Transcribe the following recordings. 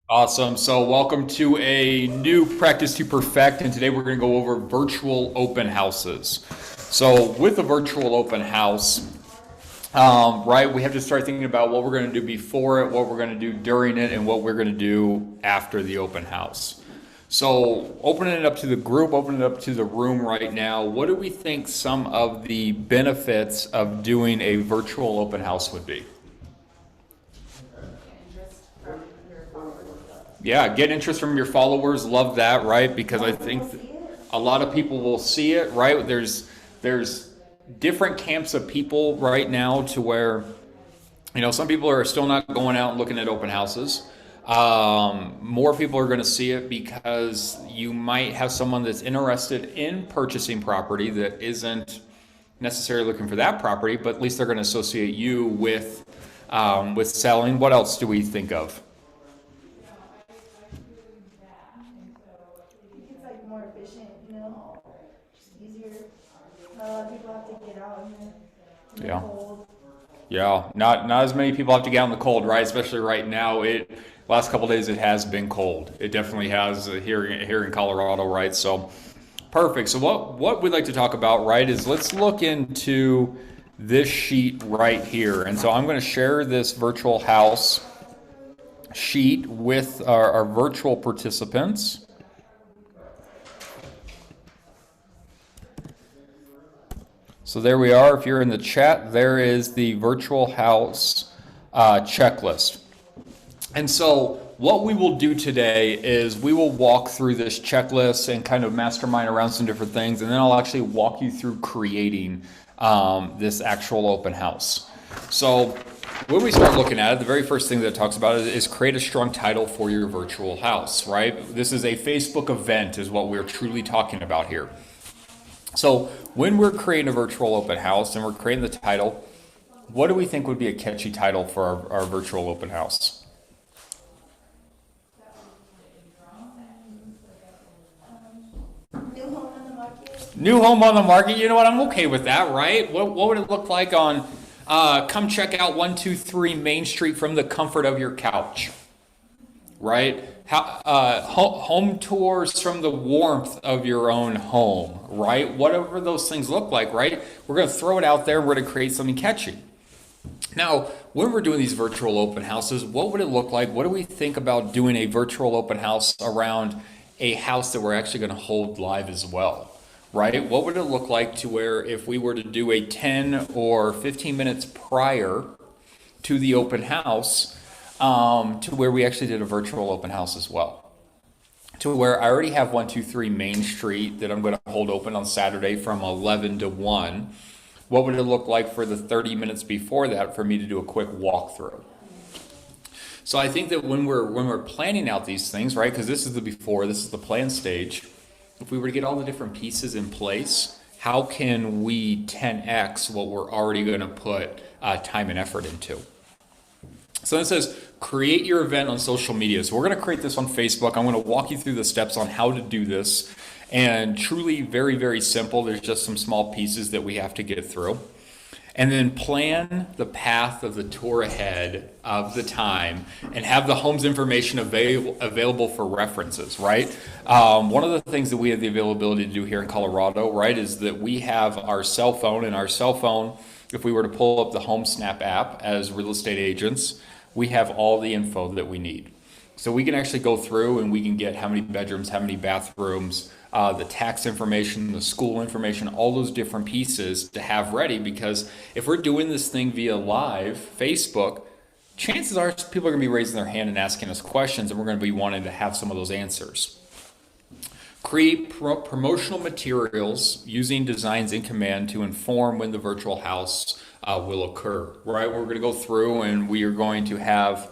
Awesome. So, welcome to a new Practice to Perfect, and today we're going to go over virtual open houses. So, with a virtual open house, right, we have to start thinking about what we're going to do before it, what we're going to do during it, and what we're going to do after the open house. So, opening it up to the group, opening it up to the room right now, what do we think some of the benefits of doing a virtual open house would be? Yeah, get interest from your followers. Love that, right? Because I think a lot of people will see it, right? There's different camps of people right now to where some people are still not going out and looking at open houses. More people are going to see it because you might have someone that's interested in purchasing property that isn't necessarily looking for that property, but at least they're going to associate you with selling. What else do we think of? It's like more efficient, just easier. Not a lot of people have to get out in the Yeah. cold. Yeah, not as many people have to get out in the cold, right? Especially right now. Last couple of days it has been cold. It definitely has here in Colorado, right? So perfect. So what we'd like to talk about, right, is let's look into this sheet right here. And so I'm going to share this virtual house sheet with our virtual participants. So there we are. If you're in the chat, there is the virtual house checklist. And so what we will do today is we will walk through this checklist and kind of mastermind around some different things, and then I'll actually walk you through creating this actual open house. So when we start looking at it, the very first thing that it talks about is create a strong title for your virtual house, right? This is a Facebook event is what we're truly talking about here. So when we're creating a virtual open house and we're creating the title, what do we think would be a catchy title for our virtual open house? New home on the market. New home on the market. You know what? I'm okay with that, right? What would it look like on come check out 123 Main Street from the comfort of your couch, right? Home tours from the warmth of your own home, right? Whatever those things look like, right? We're going to throw it out there and we're going to create something catchy. Now, when we're doing these virtual open houses, what would it look like? What do we think about doing a virtual open house around a house that we're actually going to hold live as well, right? What would it look like to where if we were to do a 10 or 15 minutes prior to the open house, to where we actually did a virtual open house as well? To where I already have 123 Main Street that I'm going to hold open on Saturday from 11 to 1. What would it look like for the 30 minutes before that for me to do a quick walkthrough? So I think that when we're planning out these things, right? Because this is the before, this is the plan stage. If we were to get all the different pieces in place, how can we 10x what we're already going to put time and effort into? So it says create your event on social media. So we're going to create this on Facebook. I'm going to walk you through the steps on how to do this. And truly very, very simple. There's just some small pieces that we have to get through. And then plan the path of the tour ahead of the time and have the home's information available for references, right? One of the things that we have the availability to do here in Colorado, right, is that we have our cell phone, and our cell phone, if we were to pull up the Home Snap app as real estate agents, we have all the info that we need. So we can actually go through and we can get how many bedrooms, how many bathrooms, the tax information, the school information, all those different pieces to have ready, because if we're doing this thing via live Facebook, chances are people are going to be raising their hand and asking us questions, and we're going to be wanting to have some of those answers. Create promotional materials using designs in command to inform when the virtual house will occur, right? We're going to go through and we are going to have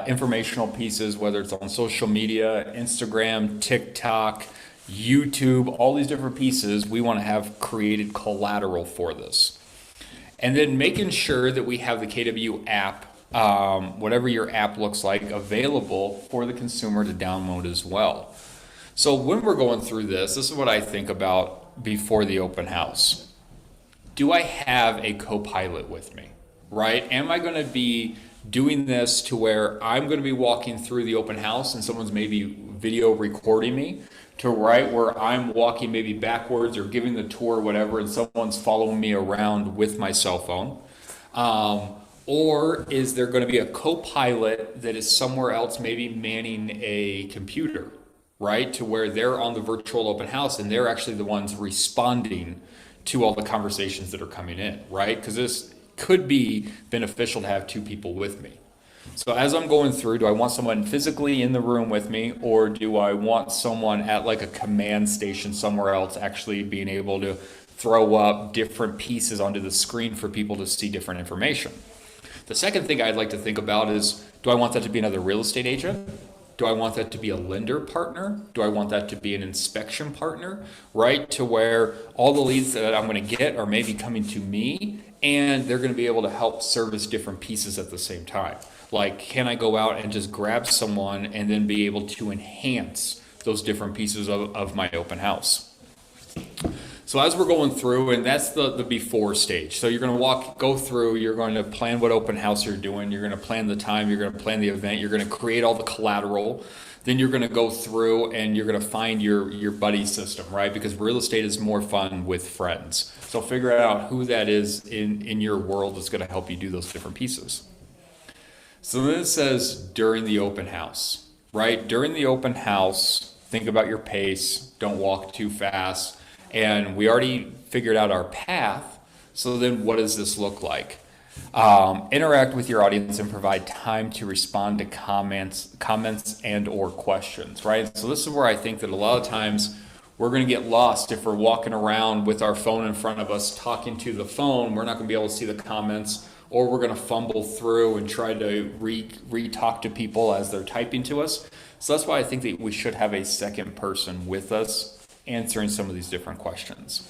informational pieces, whether it's on social media, Instagram, TikTok, YouTube, all these different pieces. We want to have created collateral for this. And then making sure that we have the KW app, whatever your app looks like, available for the consumer to download as well. So when we're going through this is what I think about before the open house. Do I have a co-pilot with me? right? Am I going to be doing this to where I'm going to be walking through the open house and someone's maybe video recording me, to right where I'm walking maybe backwards or giving the tour or whatever, and someone's following me around with my cell phone? Or is there going to be a co-pilot that is somewhere else, maybe manning a computer, right? To where they're on the virtual open house and they're actually the ones responding to all the conversations that are coming in, right? Because this could be beneficial to have two people with me. So as I'm going through, do I want someone physically in the room with me, or do I want someone at like a command station somewhere else actually being able to throw up different pieces onto the screen for people to see different information? The second thing I'd like to think about is, do I want that to be another real estate agent? Do I want that to be a lender partner? Do I want that to be an inspection partner, right? To where all the leads that I'm going to get are maybe coming to me, and they're going to be able to help service different pieces at the same time. Like, can I go out and just grab someone and then be able to enhance those different pieces of my open house? So as we're going through, and that's the before stage. So you're going to go through, you're going to plan what open house you're doing, you're going to plan the time, you're going to plan the event, you're going to create all the collateral. Then you're going to go through and you're going to find your buddy system, right? Because real estate is more fun with friends. So figure out who that is in your world that's going to help you do those different pieces. So then it says during the open house, right? During the open house, think about your pace, don't walk too fast. And we already figured out our path. So then what does this look like? Interact with your audience and provide time to respond to comments and or questions, right? So this is where I think that a lot of times we're going to get lost if we're walking around with our phone in front of us talking to the phone. We're not going to be able to see the comments, or we're going to fumble through and try to re-talk to people as they're typing to us. So that's why I think that we should have a second person with us answering some of these different questions.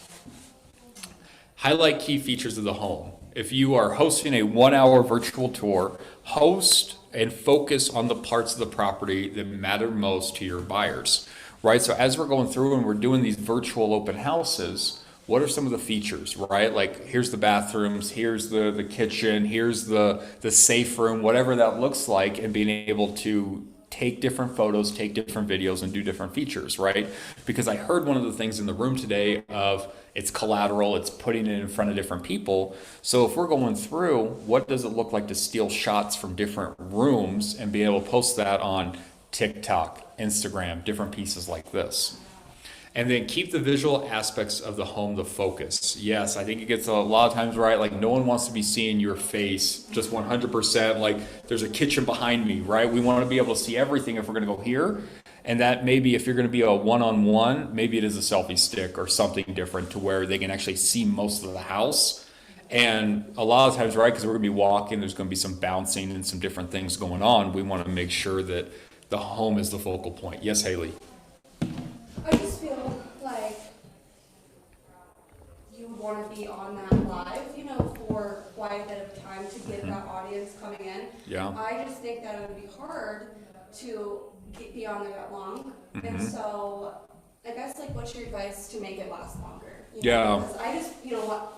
Highlight key features of the home. If you are hosting a 1-hour virtual tour, host and focus on the parts of the property that matter most to your buyers, right? So as we're going through and we're doing these virtual open houses, what are some of the features, right? Like, here's the bathrooms, here's the kitchen, here's the safe room, whatever that looks like, and being able to take different photos, take different videos, and do different features, right? Because I heard one of the things in the room today of it's collateral, it's putting it in front of different people. So if we're going through, what does it look like to steal shots from different rooms and be able to post that on TikTok, Instagram, different pieces like this? And then keep the visual aspects of the home the focus. Yes, I think it gets a lot of times right. Like, no one wants to be seeing your face just 100%. Like, there's a kitchen behind me, right? We want to be able to see everything if we're going to go here. And that maybe if you're going to be a one-on-one, maybe it is a selfie stick or something different to where they can actually see most of the house. And a lot of times, right, because we're going to be walking, there's going to be some bouncing and some different things going on. We want to make sure that the home is the focal point. Yes, Haley? I just feel like you want to be on that live, for quite a bit of time to get that audience coming in. Yeah. I just think that it would be hard to be on there that long. And so I guess, like, what's your advice to make it last longer? Yeah. Because I just,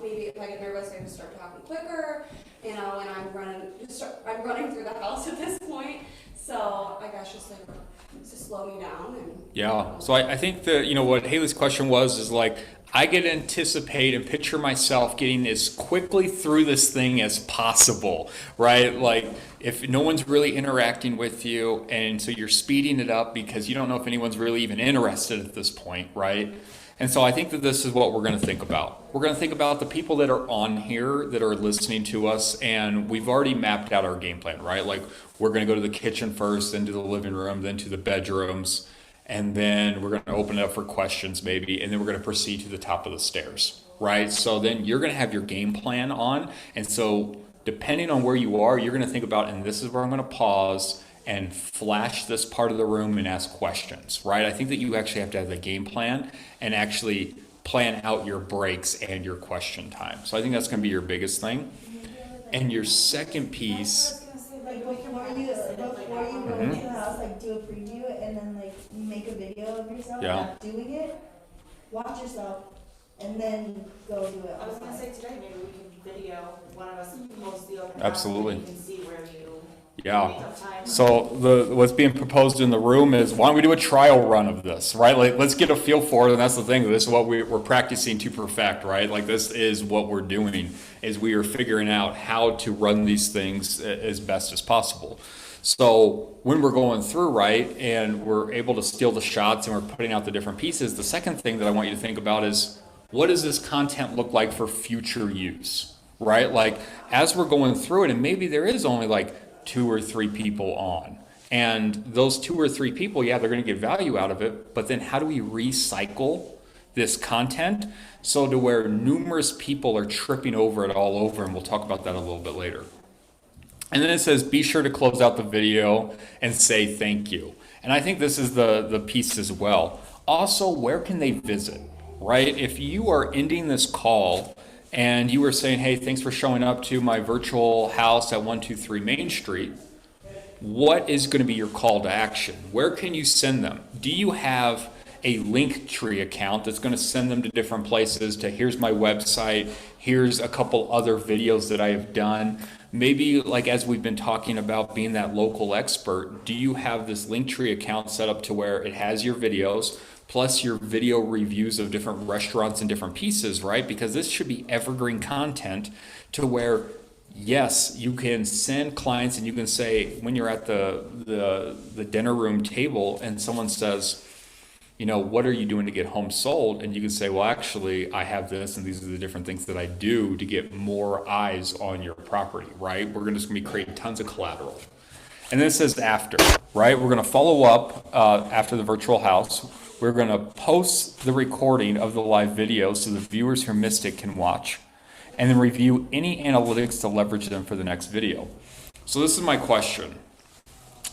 maybe if I get nervous, I just start talking quicker, and I'm running through the house at this point. So I guess just slow me down. Yeah. So I think that, what Haley's question was is like, I get to anticipate and picture myself getting as quickly through this thing as possible, right? Like, if no one's really interacting with you, and so you're speeding it up because you don't know if anyone's really even interested at this point, right? And so I think that this is what we're going to think about. We're going to think about the people that are on here that are listening to us, and we've already mapped out our game plan, right? Like, we're going to go to the kitchen first, then to the living room, then to the bedrooms, and then we're going to open it up for questions maybe, and then we're going to proceed to the top of the stairs, right? So then you're going to have your game plan on, and so depending on where you are, you're going to think about, and this is where I'm going to pause and flash this part of the room and ask questions, right? I think that you actually have to have the game plan and actually plan out your breaks and your question time. So I think that's going to be your biggest thing. And your second piece... Like, before you go into the house, like, do a preview and then, like, make a video of yourself doing it, watch yourself, and then go do it. I was going to say today, maybe we can video, one of us posts the open house, Absolutely. and you can see where you Yeah. make up time. So what's being proposed in the room is, why don't we do a trial run of this, right? Like, let's get a feel for it, and that's the thing. This is what we're practicing to perfect, right? Like, this is what we're doing, is we are figuring out how to run these things as best as possible. So when we're going through, right, and we're able to steal the shots and we're putting out the different pieces, the second thing that I want you to think about is, what does this content look like for future use, right? Like, as we're going through it, and maybe there is only like 2 or 3 people on, and those 2 or 3 people, yeah, they're going to get value out of it, but then how do we recycle this content so to where numerous people are tripping over it all over? And we'll talk about that a little bit later. And then it says, be sure to close out the video and say thank you. And I think this is the piece as well. Also, where can they visit, right? If you are ending this call and you were saying, hey, thanks for showing up to my virtual house at 123 Main Street, what is going to be your call to action? Where can you send them? Do you have a Linktree account that's going to send them to different places, to here's my website, here's a couple other videos that I have done? Maybe, like, as we've been talking about being that local expert, do you have this Linktree account set up to where it has your videos plus your video reviews of different restaurants and different pieces, right? Because this should be evergreen content to where, yes, you can send clients and you can say, when you're at the dinner room table and someone says, you know, what are you doing to get home sold? And you can say, well, actually, I have this, and these are the different things that I do to get more eyes on your property, right? We're just gonna be creating tons of collateral. And then it says after, right? We're gonna follow up after the virtual house. We're gonna post the recording of the live video so the viewers who missed it can watch, and then review any analytics to leverage them for the next video. So this is my question.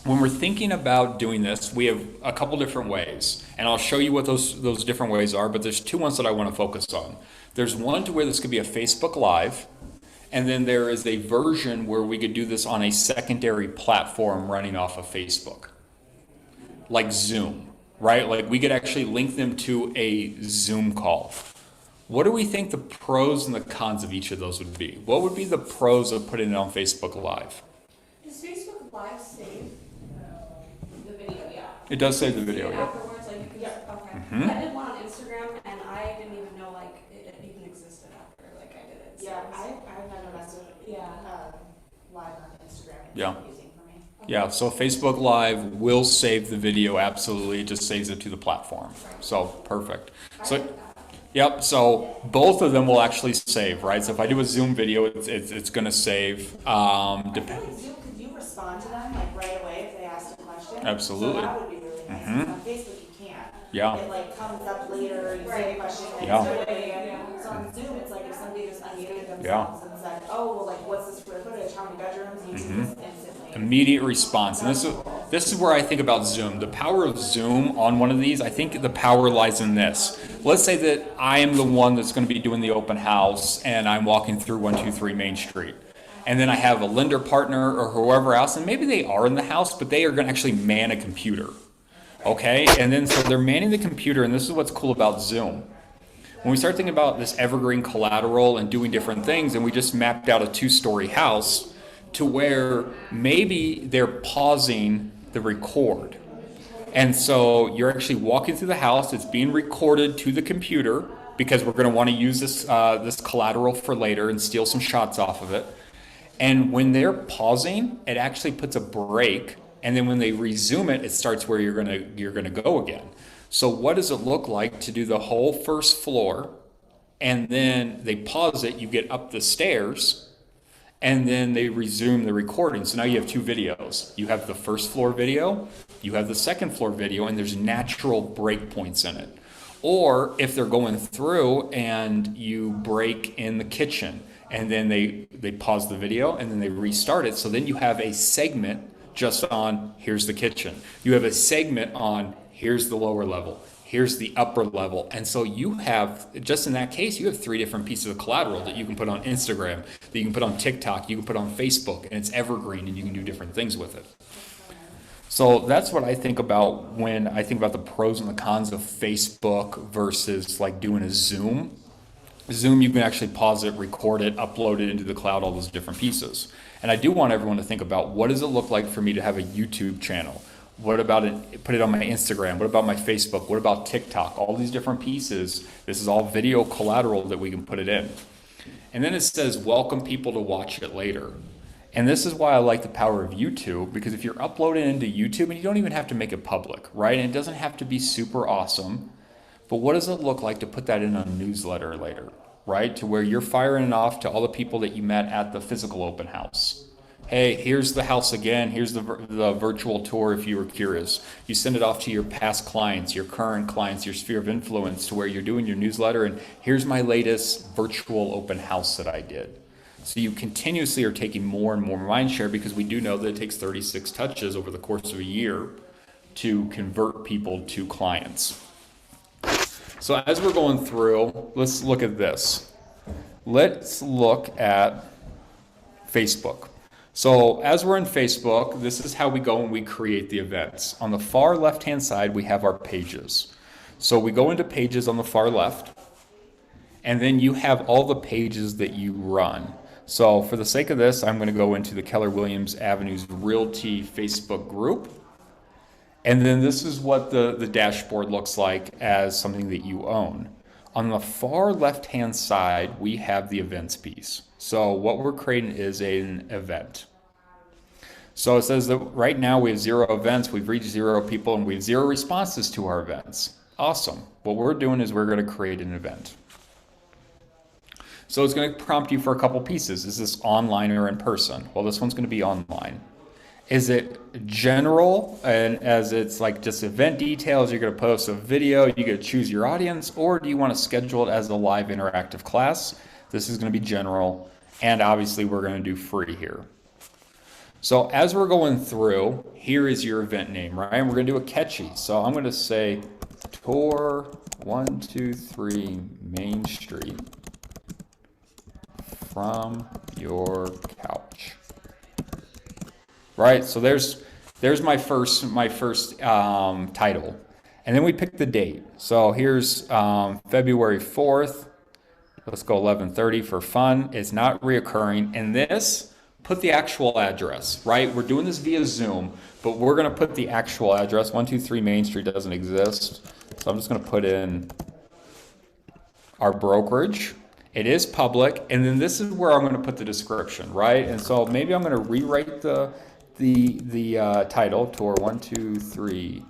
When we're thinking about doing this, we have a couple different ways, and I'll show you what those different ways are, but there's 2 ones that I want to focus on. There's one to where this could be a Facebook Live, and then there is a version where we could do this on a secondary platform running off of Facebook, like Zoom, right? Like, we could actually link them to a Zoom call. What do we think the pros and the cons of each of those would be? What would be the pros of putting it on Facebook Live? Does Facebook Live save the video? Yeah. It does save the video, yeah. Afterwards, like, you can, okay. Mhm. I did one on Instagram, and I didn't even know, like, it even existed after, like, I did it. So Yeah, it's- I've never messed with, live on Instagram. It's Yeah. confusing for me. Yeah, so Facebook Live will save the video, absolutely. It just saves it to the platform. So, perfect. So, yep, so both of them will actually save, right? So if I do a Zoom video, it's going to save. I feel like Zoom, could you respond to them like right away if they asked a question? Absolutely. So that would be really nice. Mhm. On Facebook you can't. Yeah. It like comes up later, you say a question, and Yeah. it's right away. So on Zoom, it's like if somebody just unmuted themselves and said, oh, well, like what's the square footage, how many bedrooms, you can just instantly. Immediate response. And this is where I think about Zoom. The power of Zoom on one of these, I think the power lies in this. Let's say that I am the one that's going to be doing the open house and I'm walking through 123 Main Street. And then I have a lender partner or whoever else, and maybe they are in the house, but they are going to actually man a computer. Okay? And then so they're manning the computer, and this is what's cool about Zoom. When we start thinking about this evergreen collateral and doing different things, and we just mapped out a 2-story house to where maybe they're pausing the record. And so you're actually walking through the house, it's being recorded to the computer because we're going to want to use this collateral for later and steal some shots off of it. And when they're pausing, it actually puts a break, and then when they resume it, it starts where you're gonna go again. So what does it look like to do the whole first floor, and then they pause it, you get up the stairs, and then they resume the recording. So now you have 2 videos. You have the first floor video, you have the second floor video, and there's natural breakpoints in it. Or if they're going through and you break in the kitchen, and then they pause the video, and then they restart it. So then you have a segment just on, here's the kitchen. You have a segment on, here's the lower level, here's the upper level. And so you have, just in that case, you have 3 different pieces of collateral that you can put on Instagram, that you can put on TikTok, you can put on Facebook, and it's evergreen, and you can do different things with it. So that's what I think about when I think about the pros and the cons of Facebook versus like doing a Zoom. Zoom, you can actually pause it, record it, upload it into the cloud, all those different pieces. And I do want everyone to think about, what does it look like for me to have a YouTube channel? What about it, put it on my Instagram? What about my Facebook? What about TikTok? All these different pieces. This is all video collateral that we can put it in. And then it says, welcome people to watch it later. And this is why I like the power of YouTube, because if you're uploading into YouTube, and you don't even have to make it public, right? And it doesn't have to be super awesome. But what does it look like to put that in a newsletter later, right? To where you're firing it off to all the people that you met at the physical open house. Hey, here's the house again. Here's the virtual tour if you were curious. You send it off to your past clients, your current clients, your sphere of influence, to where you're doing your newsletter, and here's my latest virtual open house that I did. So you continuously are taking more and more mind share, because we do know that it takes 36 touches over the course of a year to convert people to clients. So as we're going through, let's look at this. Let's look at Facebook. So as we're in Facebook, this is how we go and we create the events. On the far left-hand side, we have our pages. So we go into pages on the far left, and then you have all the pages that you run. So for the sake of this, I'm going to go into the Keller Williams Avenues Realty Facebook group. And then this is what the dashboard looks like as something that you own. On the far left-hand side, we have the events piece. So what we're creating is an event. So it says that right now we have 0 events, we've reached 0 people, and we have 0 responses to our events. Awesome. What we're doing is we're going to create an event. So it's going to prompt you for a couple pieces. Is this online or in person? Well, this one's going to be online. Is it general, and as it's like just event details, you're going to post a video, you get to choose your audience, or do you want to schedule it as a live interactive class? This is going to be general, and obviously we're going to do free here. So as we're going through, here is your event name, right? And we're going to do a catchy. So I'm going to say Tour 123 Main Street from your couch. Right, so there's my first title, and then we pick the date. So here's February 4th. Let's go 11:30 for fun. It's not reoccurring. And this, put the actual address. Right, we're doing this via Zoom, but we're going to put the actual address. 123 Main Street doesn't exist, so I'm just going to put in our brokerage. It is public, and then this is where I'm going to put the description. Right, and so maybe I'm going to rewrite the title, Tour 123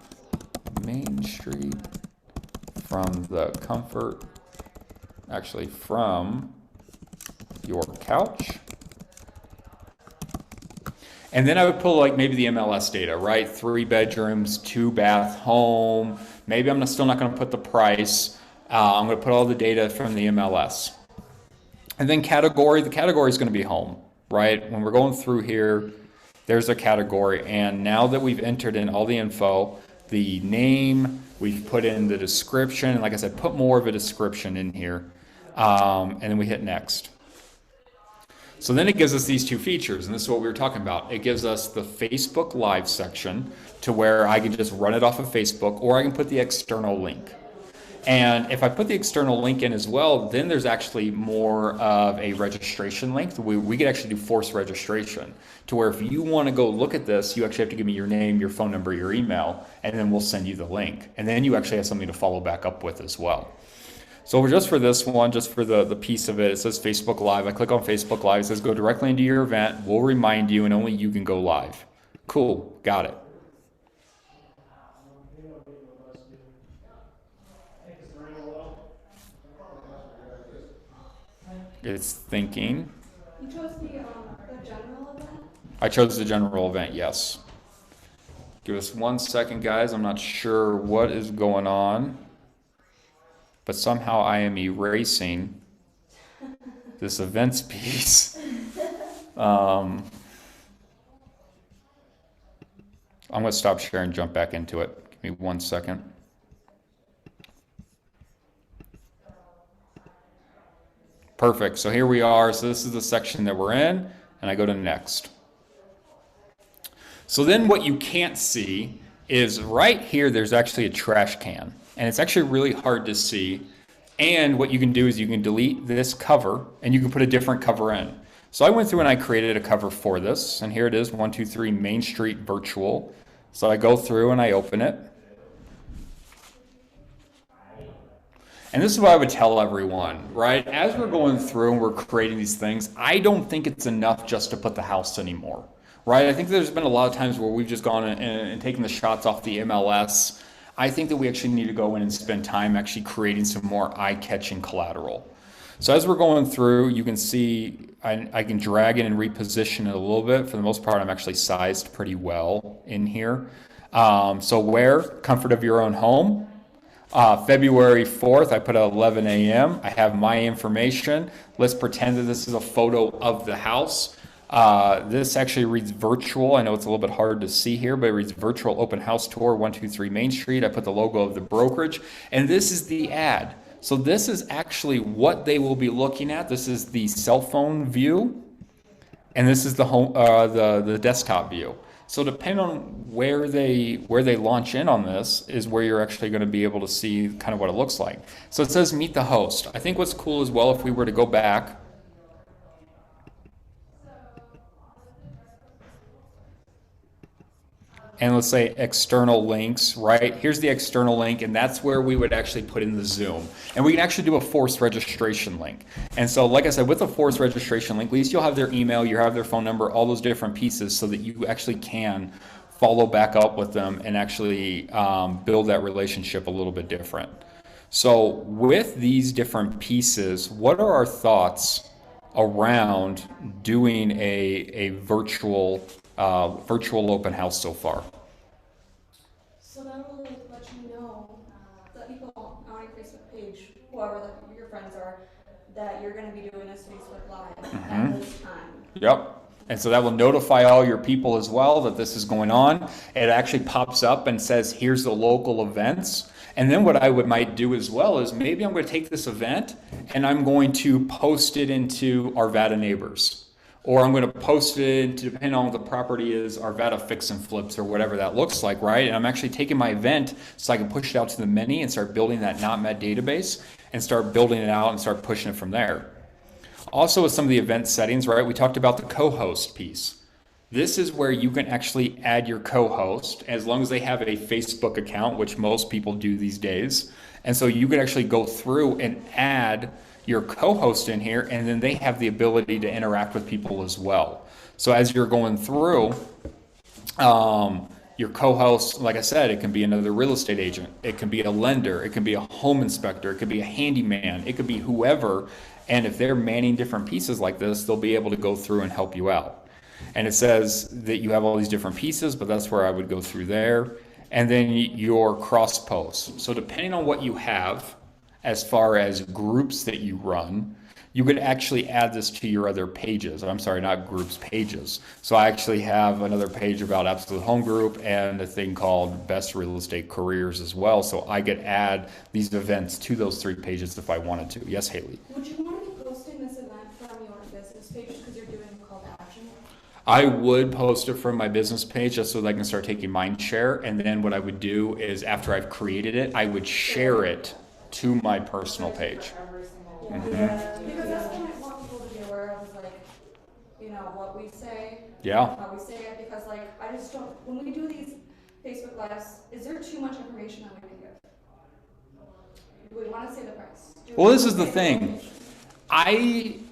Main Street from the comfort, actually from your couch. And then I would pull like maybe the MLS data, right? 3 bedrooms, 2 bath home. Maybe I'm still not going to put the price. I'm going to put all the data from the MLS. And then category, the category is going to be home, right? When we're going through here, there's a category, and now that we've entered in all the info, the name, we've put in the description, and like I said, put more of a description in here, and then we hit next. So then it gives us these 2 features, and this is what we were talking about. It gives us the Facebook Live section to where I can just run it off of Facebook, or I can put the external link. And if I put the external link in as well, then there's actually more of a registration link. We could actually do forced registration, to where if you want to go look at this, you actually have to give me your name, your phone number, your email, and then we'll send you the link. And then you actually have something to follow back up with as well. So just for this one, just for the piece of it, it says Facebook Live. I click on Facebook Live. It says go directly into your event. We'll remind you, and only you can go live. Cool. Got it. It's thinking. You chose the general event? I chose the general event, yes. Give us 1 second, guys. I'm not sure what is going on, but somehow I am erasing this events piece. I'm going to stop sharing and jump back into it. Give me 1 second. Perfect. So here we are. So this is the section that we're in, and I go to next. So then what you can't see is right here, there's actually a trash can, and it's actually really hard to see And what you can do is you can delete this cover and you can put a different cover in. So I went through and I created a cover for this, and here it is, 123 Main Street Virtual. So I go through and I open it. And this is what I would tell everyone, right? As we're going through and we're creating these things, I don't think it's enough just to put the house anymore, right? I think there's been a lot of times where we've just gone and taken the shots off the MLS. I think that we actually need to go in and spend time actually creating some more eye-catching collateral. So as we're going through, you can see I can drag it and reposition it a little bit. For the most part, I'm actually sized pretty well in here. So where? Comfort of your own home. February 4th, I put at 11 a.m. I have my information. Let's pretend that this is a photo of the house. This actually reads virtual. I know it's a little bit hard to see here, but it reads virtual open house tour, 123 Main Street. I put the logo of the brokerage, and this is the ad. So this is actually what they will be looking at. This is the cell phone view, and this is the home, the desktop view. So depending on where they launch in on this is where you're actually going to be able to see kind of what it looks like. So it says meet the host. I think what's cool as well, if we were to go back and let's say external links, right? Here's the external link, and that's where we would actually put in the Zoom. And we can actually do a forced registration link. And so, like I said, with a forced registration link, at least you'll have their email, you have their phone number, all those different pieces so that you actually can follow back up with them and actually build that relationship a little bit different. So with these different pieces, what are our thoughts around doing a virtual open house so far? So that will let you know that people on your Facebook page, whoever your friends are, that you're going to be doing this Facebook Live at this time. Yep. And so that will notify all your people as well that this is going on. It actually pops up and says, here's the local events. And then what I might do as well is maybe I'm going to take this event and I'm going to post it into Arvada Neighbors. Or I'm going to post it into, depending on what the property is, Arvada Fix and Flips or whatever that looks like, right? And I'm actually taking my event so I can push it out to the many and start building that not met database and start building it out and start pushing it from there. Also with some of the event settings, right, we talked about the co-host piece. This is where you can actually add your co-host as long as they have a Facebook account, which most people do these days. And so you can actually go through and add your co-host in here, and then they have the ability to interact with people as well. So as you're going through, your co-host, like I said, it can be another real estate agent, it can be a lender, it can be a home inspector, it could be a handyman, it could be whoever. And if they're manning different pieces like this, they'll be able to go through and help you out. And it says that you have all these different pieces, but that's where I would go through there. And then your cross posts. So depending on what you have, as far as groups that you run, you could actually add this to your other pages. I'm sorry, not groups, pages. So I actually have another page about Absolute Home Group and a thing called Best Real Estate Careers as well. So I could add these events to those 3 pages if I wanted to. Yes, Haley? Would you want to be posting this event from your business page because you're doing a call to action? I would post it from my business page just so that I can start taking mind share. And then what I would do is after I've created it, I would share it to my personal page. Because that's what I want people to be aware of is like, you know, what we say, Yeah. how we say it, because like, I just don't, when we do these Facebook Lives, is there too much information that we can give? Do we want to say the price? Well, this is the thing.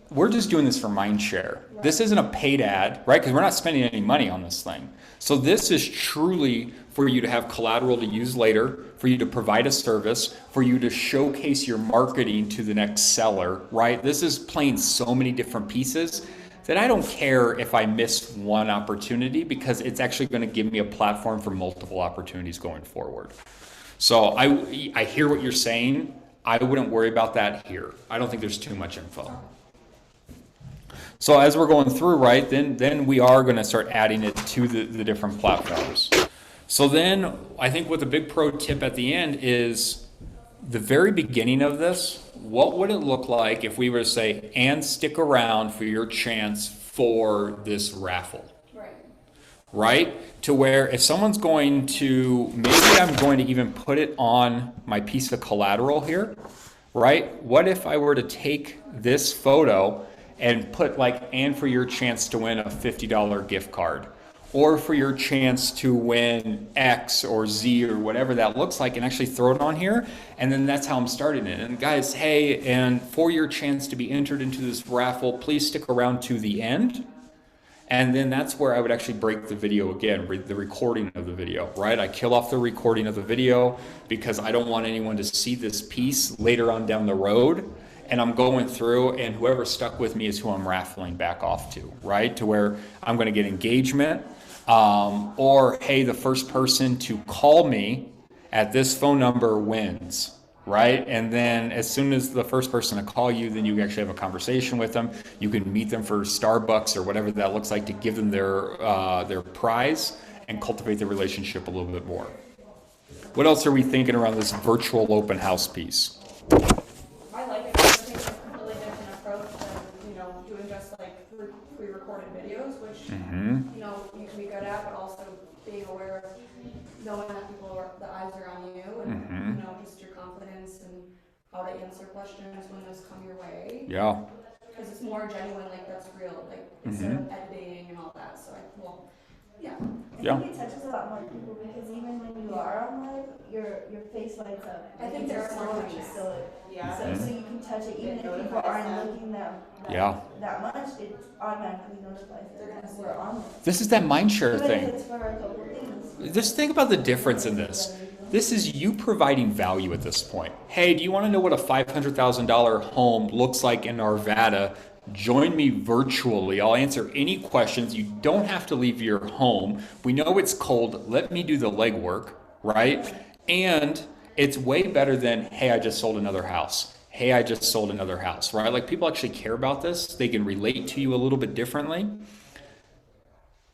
We're just doing this for mind share. Right. This isn't a paid ad, right? Because we're not spending any money on this thing. So this is truly for you to have collateral to use later, for you to provide a service, for you to showcase your marketing to the next seller, right? This is playing so many different pieces that I don't care if I miss one opportunity because it's actually going to give me a platform for multiple opportunities going forward. So I hear what you're saying. I wouldn't worry about that here. I don't think there's too much info. So as we're going through, right, then we are going to start adding it to the different platforms. So then I think what the big pro tip at the end is the very beginning of this, what would it look like if we were to say, and stick around for your chance for this raffle? Right? To where if someone's going to, maybe I'm going to even put it on my piece of collateral here, right? What if I were to take this photo and put like, and for your chance to win a $50 gift card, or for your chance to win X or Z or whatever that looks like, and actually throw it on here. And then that's how I'm starting it. And guys, hey, and for your chance to be entered into this raffle, please stick around to the end. And then that's where I would actually break the video again, the recording of the video, right? I kill off the recording of the video because I don't want anyone to see this piece later on down the road. And I'm going through, and whoever stuck with me is who I'm raffling back off to, right? To where I'm going to get engagement, or hey, the first person to call me at this phone number wins, right? And then as soon as the first person to call you, then you actually have a conversation with them. You can meet them for Starbucks or whatever that looks like to give them their prize and cultivate the relationship a little bit more. What else are we thinking around this virtual open house piece? I like it. I think it's a completely different approach than, you know, doing just like pre-recorded videos, which, you know, you can be good at, but also being aware of knowing that the eyes are on you, and, you know, just your confidence and how to answer questions when those come your way. Yeah. Because it's more genuine, like that's real, like instead of editing and all that. So I think it touches a lot more people because even when you are on live, your face lights up. I think there are more touches. So you can touch it even if people aren't looking that much. It automatically notifies that we're on it. This is that mind share Even thing. if it's for a couple things. Just think about the difference in this. This is you providing value at this point. Hey, do you want to know what a $500,000 home looks like in Arvada? Join me virtually. I'll answer any questions. You don't have to leave your home. We know it's cold. Let me do the legwork, right? And it's way better than, hey, I just sold another house. Hey, I just sold another house, right? Like people actually care about this. They can relate to you a little bit differently.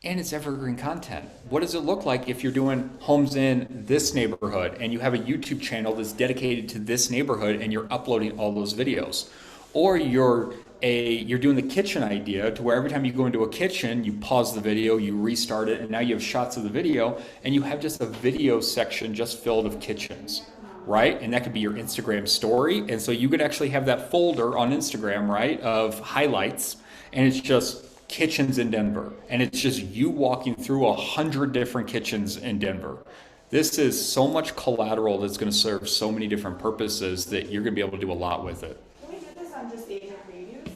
And it's evergreen content. What does it look like if you're doing homes in this neighborhood and you have a YouTube channel that's dedicated to this neighborhood and you're uploading all those videos? Or you're doing the kitchen idea to where every time you go into a kitchen, you pause the video, you restart it, and now you have shots of the video, and you have just a video section just filled of kitchens, right? And that could be your Instagram story. And so you could actually have that folder on Instagram, right, of highlights, and it's just kitchens in Denver. And it's just you walking through 100 different kitchens in Denver. This is so much collateral that's going to serve so many different purposes that you're going to be able to do a lot with it. Can we do this on just agent previews?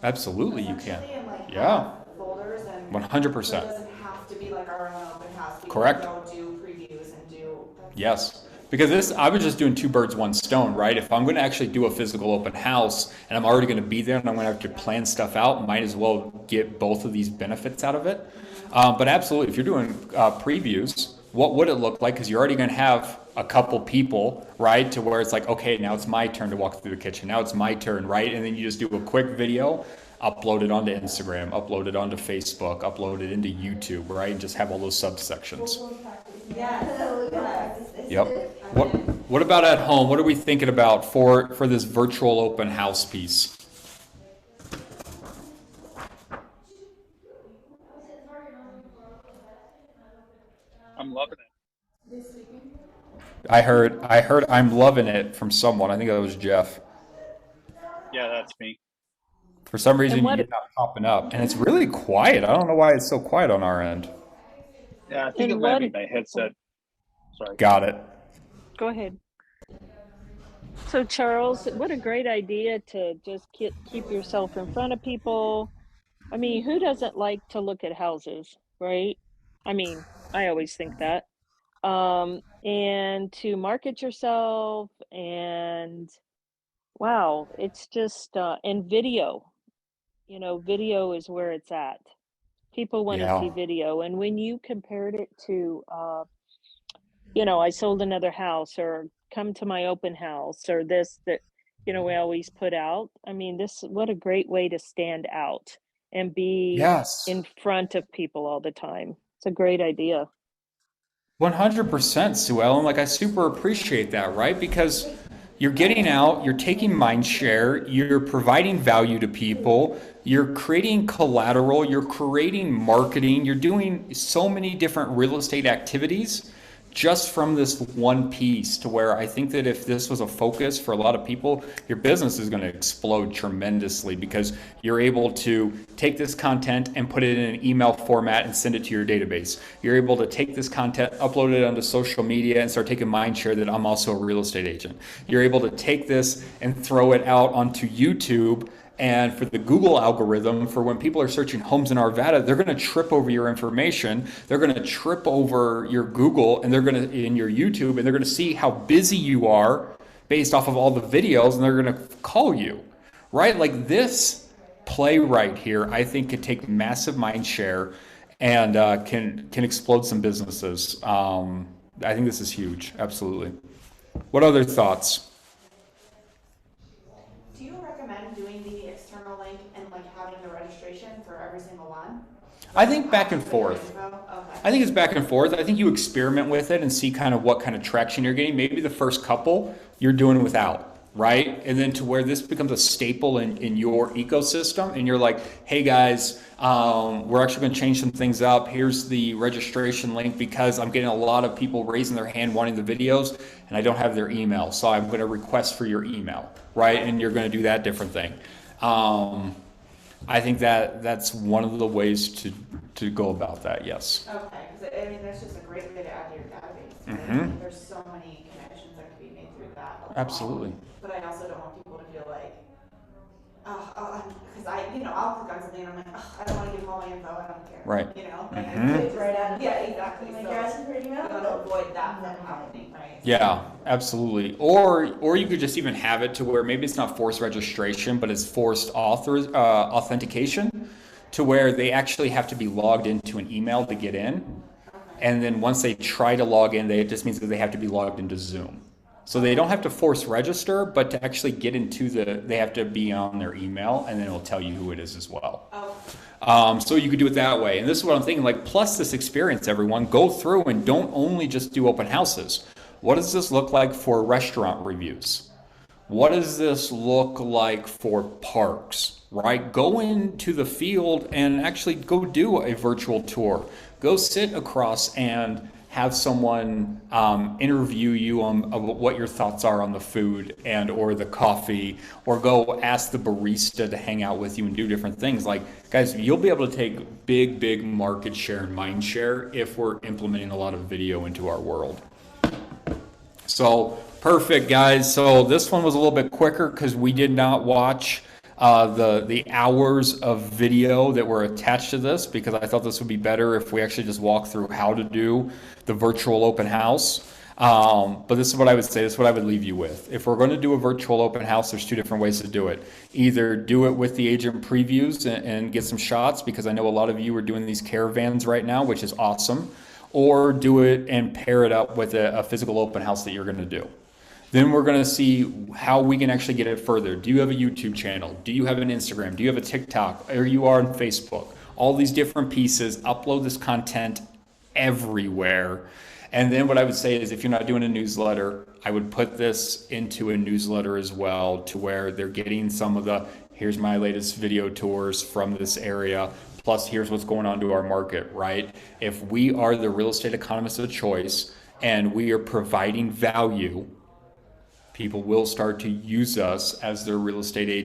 Absolutely, you can. And like Yeah. folders and 100%. So it doesn't have to be like our own open house. We Correct. can go do previews and do. Yes. Because I was just doing two birds, one stone, right? If I'm going to actually do a physical open house and I'm already going to be there and I'm going to have to plan stuff out, might as well get both of these benefits out of it. But absolutely, if you're doing previews, what would it look like? Because you're already going to have a couple people, right? To where it's like, okay, now it's my turn to walk through the kitchen. Now it's my turn, right? And then you just do a quick video, upload it onto Instagram, upload it onto Facebook, upload it into YouTube, right? And just have all those subsections. Yep. What about at home? What are we thinking about for this virtual open house piece? I'm loving it. I heard I'm loving it from someone. I think that was Jeff. Yeah, that's me. For some reason you're not popping up. And it's really quiet. I don't know why it's so quiet on our end. Yeah, I think it might be my headset. Sorry. Got it. Go ahead. So Charles, what a great idea to just keep yourself in front of people. I mean, who doesn't like to look at houses, right? I mean, I always think that. And to market yourself and wow, it's just, and video, video is where it's at. People want to see video. And when you compared it to, I sold another house or come to my open house or this, that, we always put out. I mean, what a great way to stand out and be in front of people all the time. It's a great idea. 100%, Sue Ellen. Like, I super appreciate that, right? Because you're getting out, you're taking mind share, you're providing value to people, you're creating collateral, you're creating marketing, you're doing so many different real estate activities just from this one piece, to where I think that if this was a focus for a lot of people, your business is going to explode tremendously, because you're able to take this content and put it in an email format and send it to your database. You're able to take this content, upload it onto social media, and start taking mind share that I'm also a real estate agent. You're able to take this and throw it out onto YouTube. And for the Google algorithm, for when people are searching homes in Arvada, they're going to trip over your information. They're going to trip over your Google, and they're going to in your YouTube, and they're going to see how busy you are based off of all the videos, and they're going to call you, right? Like this play right here, I think could take massive mind share and can explode some businesses. I think this is huge. Absolutely. What other thoughts? Do you recommend doing the external link and like having the registration for every single one? I think back and forth. Okay. I think it's back and forth. I think you experiment with it and see kind of what kind of traction you're getting. Maybe the first couple you're doing without, right? And then to where this becomes a staple in your ecosystem, and you're like, hey guys, we're actually going to change some things up. Here's the registration link, because I'm getting a lot of people raising their hand wanting the videos, and I don't have their email. So I'm going to request for your email, right? And you're going to do that different thing. I think that's one of the ways to go about that, yes. Okay, because I mean, that's just a great way to add to your database. Right? Mm-hmm. Like, there's so many connections that can be made through that. Absolutely. But I also don't want people to feel like, because I'll click on something and I'm like, I don't want to give them all my info, I don't care. Right. You know? Mhm. It's right out of Yeah, exactly. Like, So you're asking for an email? we want to avoid that from happening, right? Yeah, absolutely. Or you could just even have it to where maybe it's not forced registration, but it's forced authentication, to where they actually have to be logged into an email to get in. And then once they try to log in, it just means that they have to be logged into Zoom. So they don't have to force register, but to actually get into they have to be on their email, and then it'll tell you who it is as well. So you could do it that way. And this is what I'm thinking, like, plus this experience, everyone, go through and don't only just do open houses. What does this look like for restaurant reviews? What does this look like for parks, right? Go into the field and actually go do a virtual tour. Go sit across and have someone interview you on what your thoughts are on the food and or the coffee, or go ask the barista to hang out with you and do different things. Like, guys, you'll be able to take big market share and mind share if we're implementing a lot of video into our world. So perfect, guys. So this one was a little bit quicker because we did not watch the hours of video that were attached to this, because I thought this would be better if we actually just walk through how to do the virtual open house. But this is what I would say, this is what I would leave you with. If we're going to do a virtual open house, there's two different ways to do it. Either do it with the agent previews and get some shots, because I know a lot of you are doing these caravans right now, which is awesome, or do it and pair it up with a physical open house that you're going to do. Then we're going to see how we can actually get it further. Do you have a YouTube channel? Do you have an Instagram? Do you have a TikTok? Or you are on Facebook? All these different pieces, upload this content everywhere. And then what I would say is, if you're not doing a newsletter, I would put this into a newsletter as well, to where they're getting some of the, here's my latest video tours from this area, plus here's what's going on to our market, right? If we are the real estate economists of choice and we are providing value, people will start to use us as their real estate agent.